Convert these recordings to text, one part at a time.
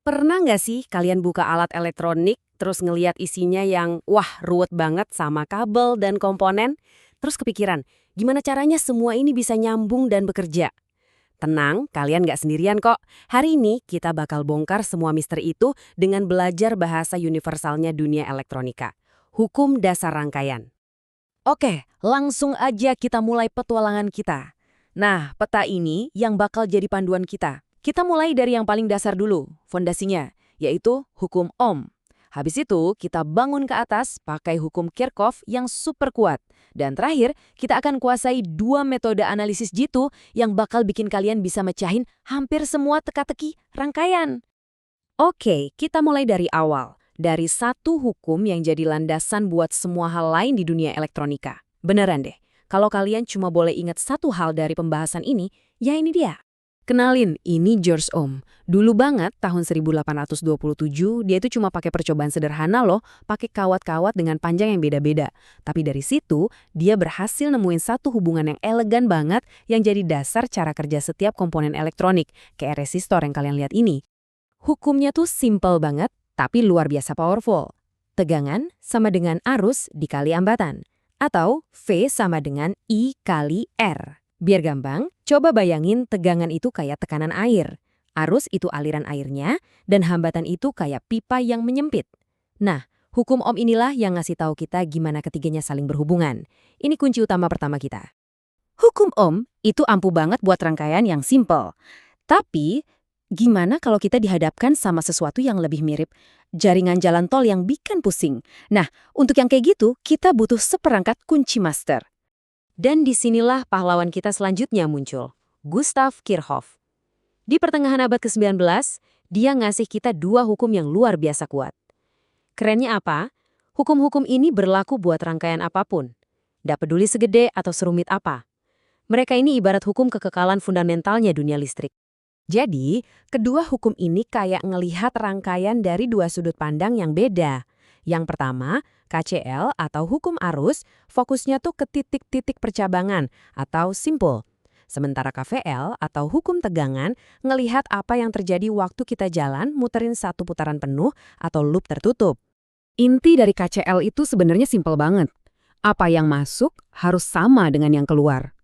Pernah nggak sih kalian buka alat elektronik, terus ngeliat isinya yang, wah ruwet banget sama kabel dan komponen? Terus kepikiran, gimana caranya semua ini bisa nyambung dan bekerja? Tenang, kalian nggak sendirian kok. Hari ini kita bakal bongkar semua misteri itu dengan belajar bahasa universalnya dunia elektronika. Hukum dasar rangkaian. Oke, langsung aja kita mulai petualangan kita. Nah, peta ini yang bakal jadi panduan kita. Kita mulai dari yang paling dasar dulu, fondasinya, yaitu hukum Ohm. Habis itu, kita bangun ke atas pakai hukum Kirchhoff yang super kuat. Dan terakhir, kita akan kuasai dua metode analisis jitu yang bakal bikin kalian bisa mecahin hampir semua teka-teki rangkaian. Oke, kita mulai dari awal. Dari satu hukum yang jadi landasan buat semua hal lain di dunia elektronika. Beneran deh, kalau kalian cuma boleh ingat satu hal dari pembahasan ini, ya ini dia. Kenalin, ini George Ohm. Dulu banget, tahun 1827, dia itu cuma pakai percobaan sederhana loh, pakai kawat-kawat dengan panjang yang beda-beda. Tapi dari situ, dia berhasil nemuin satu hubungan yang elegan banget yang jadi dasar cara kerja setiap komponen elektronik, kayak resistor yang kalian lihat ini. Hukumnya tuh simple banget, tapi luar biasa powerful. Tegangan sama dengan arus dikali ambatan. Atau V sama dengan I kali R. Biar gampang, coba bayangin tegangan itu kayak tekanan air. Arus itu aliran airnya, dan hambatan itu kayak pipa yang menyempit. Nah, hukum Ohm inilah yang ngasih tahu kita gimana ketiganya saling berhubungan. Ini kunci utama pertama kita. Hukum Ohm itu ampuh banget buat rangkaian yang simple. Tapi, gimana kalau kita dihadapkan sama sesuatu yang lebih mirip jaringan jalan tol yang bikin pusing? Nah, untuk yang kayak gitu, kita butuh seperangkat kunci master. Dan disinilah pahlawan kita selanjutnya muncul, Gustav Kirchhoff. Di pertengahan abad ke-19, dia ngasih kita dua hukum yang luar biasa kuat. Kerennya apa? Hukum-hukum ini berlaku buat rangkaian apapun. Nggak peduli segede atau serumit apa. Mereka ini ibarat hukum kekekalan fundamentalnya dunia listrik. Jadi, kedua hukum ini kayak ngelihat rangkaian dari dua sudut pandang yang beda. Yang pertama, KCL atau hukum arus, fokusnya tuh ke titik-titik percabangan atau simpul. Sementara KVL atau hukum tegangan ngelihat apa yang terjadi waktu kita jalan muterin satu putaran penuh atau loop tertutup. Inti dari KCL itu sebenarnya simpel banget. Apa yang masuk harus sama dengan yang keluar.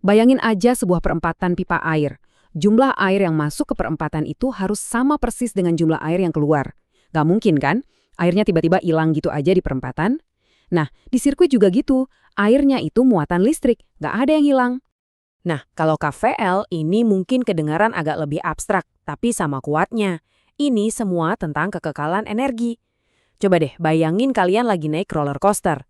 Bayangin aja sebuah perempatan pipa air. Jumlah air yang masuk ke perempatan itu harus sama persis dengan jumlah air yang keluar. Gak mungkin kan? Airnya tiba-tiba hilang gitu aja di perempatan. Nah, di sirkuit juga gitu. Airnya itu muatan listrik, gak ada yang hilang. Nah, kalau KVL ini mungkin kedengaran agak lebih abstrak, tapi sama kuatnya. Ini semua tentang kekekalan energi. Coba deh bayangin kalian lagi naik roller coaster.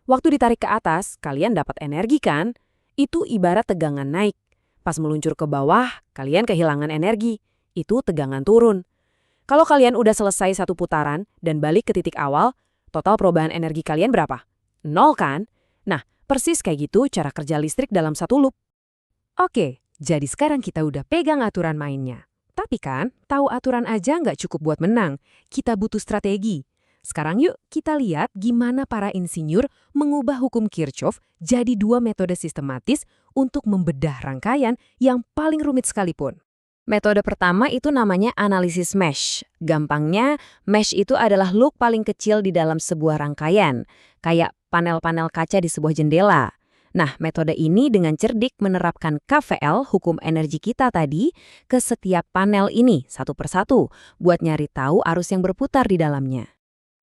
Waktu ditarik ke atas, kalian dapat energi kan? Itu ibarat tegangan naik. Pas meluncur ke bawah, kalian kehilangan energi. Itu tegangan turun. Kalau kalian udah selesai satu putaran dan balik ke titik awal, total perubahan energi kalian berapa? 0 kan? Nah, persis kayak gitu cara kerja listrik dalam satu loop. Oke, jadi sekarang kita udah pegang aturan mainnya. Tapi kan, tahu aturan aja nggak cukup buat menang. Kita butuh strategi. Sekarang yuk kita lihat gimana para insinyur mengubah hukum Kirchhoff jadi dua metode sistematis untuk membedah rangkaian yang paling rumit sekalipun. Metode pertama itu namanya analisis mesh. Gampangnya, mesh itu adalah loop paling kecil di dalam sebuah rangkaian, kayak panel-panel kaca di sebuah jendela. Nah, metode ini dengan cerdik menerapkan KVL, hukum energi kita tadi, ke setiap panel ini satu persatu, buat nyari tahu arus yang berputar di dalamnya.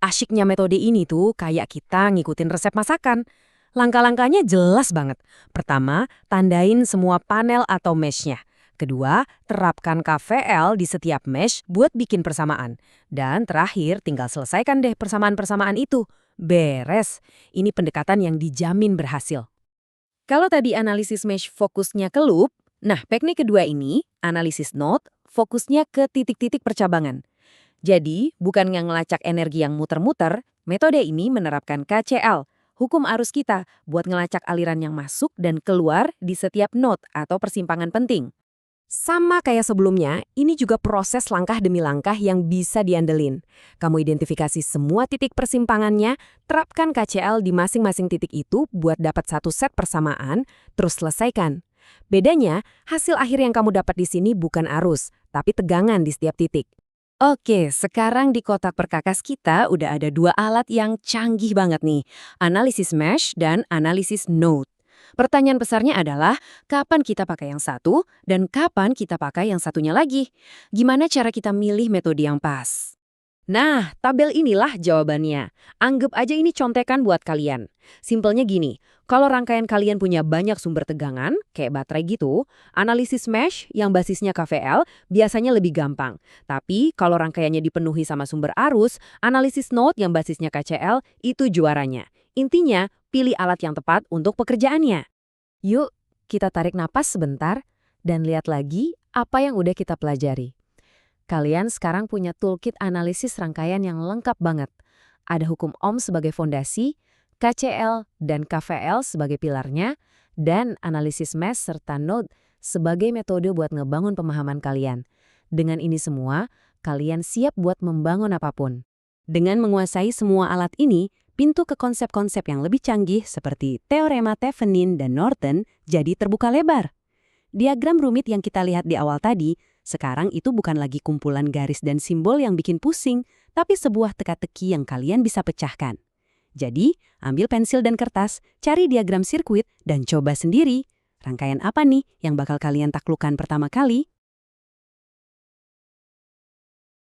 Asyiknya metode ini tuh kayak kita ngikutin resep masakan. Langkah-langkahnya jelas banget. Pertama, tandain semua panel atau meshnya. Kedua, terapkan KVL di setiap mesh buat bikin persamaan. Dan terakhir, tinggal selesaikan deh persamaan-persamaan itu. Beres. Ini pendekatan yang dijamin berhasil. Kalau tadi analisis mesh fokusnya ke loop, nah teknik kedua ini, analisis node, fokusnya ke titik-titik percabangan. Jadi, bukan ngelacak energi yang muter-muter, metode ini menerapkan KCL, hukum arus kita, buat ngelacak aliran yang masuk dan keluar di setiap node atau persimpangan penting. Sama kayak sebelumnya, ini juga proses langkah demi langkah yang bisa diandelin. Kamu identifikasi semua titik persimpangannya, terapkan KCL di masing-masing titik itu buat dapat satu set persamaan, terus selesaikan. Bedanya, hasil akhir yang kamu dapat di sini bukan arus, tapi tegangan di setiap titik. Oke, sekarang di kotak perkakas kita udah ada dua alat yang canggih banget nih, analisis mesh dan analisis node. Pertanyaan besarnya adalah, kapan kita pakai yang satu dan kapan kita pakai yang satunya lagi? Gimana cara kita milih metode yang pas? Nah, tabel inilah jawabannya. Anggap aja ini contekan buat kalian. Simpelnya gini, kalau rangkaian kalian punya banyak sumber tegangan, kayak baterai gitu, analisis mesh yang basisnya KVL biasanya lebih gampang. Tapi kalau rangkaiannya dipenuhi sama sumber arus, analisis node yang basisnya KCL itu juaranya. Intinya, pilih alat yang tepat untuk pekerjaannya. Yuk, kita tarik napas sebentar dan lihat lagi apa yang udah kita pelajari. Kalian sekarang punya toolkit analisis rangkaian yang lengkap banget. Ada hukum Ohm sebagai fondasi, KCL dan KVL sebagai pilarnya, dan analisis mesh serta node sebagai metode buat ngebangun pemahaman kalian. Dengan ini semua, kalian siap buat membangun apapun. Dengan menguasai semua alat ini, pintu ke konsep-konsep yang lebih canggih seperti teorema Thevenin dan Norton jadi terbuka lebar. Diagram rumit yang kita lihat di awal tadi, sekarang itu bukan lagi kumpulan garis dan simbol yang bikin pusing, tapi sebuah teka-teki yang kalian bisa pecahkan. Jadi, ambil pensil dan kertas, cari diagram sirkuit, dan coba sendiri. Rangkaian apa nih yang bakal kalian taklukkan pertama kali?